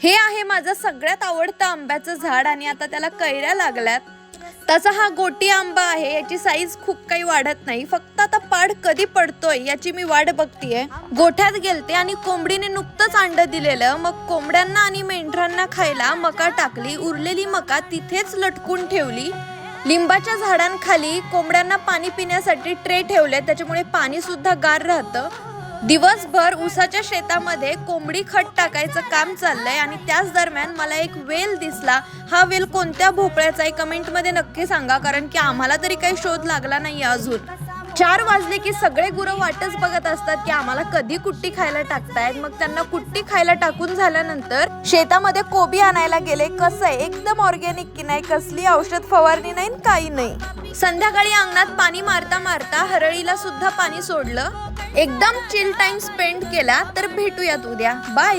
हे आहे माझं सगळ्यात आवडतं आंब्याचं झाड आणि आता त्याला कैऱ्या लागल्यात। तसा हा गोटी आंबा आहे, याची साईज खूप काही वाढत नाही, फक्त आता पाड कधी पडतोय याची मी वाट बघतीये। गोठ्यात गेलते आणि कोंबडीने नुकतंच अंड दिलेलं, मग कोंबड्यांना आणि मेंढरांना खायला मका टाकली, उरलेली मका तिथेच लटकून ठेवली। लिंबाच्या झाडांखाली कोंबड्यांना पाणी पिण्यासाठी ट्रे ठेवले, त्याच्यामुळे पाणी सुद्धा गार राहतं। दिवसभर ऊसाच्या शेतामध्ये कोंबडी खत टाकायचं काम चाललंय आणि त्याच दरम्यान मला एक वेल दिसला। हा वेल कोणत्या भोपळ्याचा आहे कमेंट मध्ये नक्की सांगा, कारण की आम्हाला तरी काही शोध लागला नाही अजून। 4 वाजले की सगळे गुरं वाटच बघत असतात की आम्हाला कधी कुट्टी खायला टाकतायत। मग त्यांना कुट्टी खायला टाकून झाल्यानंतर शेतामध्ये कोबी आणायला गेले। कसं आहे, एकदम ऑर्गॅनिक की नाही, कसली औषध फवारणी नाही काही नाही। संध्याकाळी अंगणात पाणी मारता मारता हरळीला सुद्धा पाणी सोडलं। एकदम चिल टाइम स्पेंड केला। तर भेटूयात उद्या, बाय।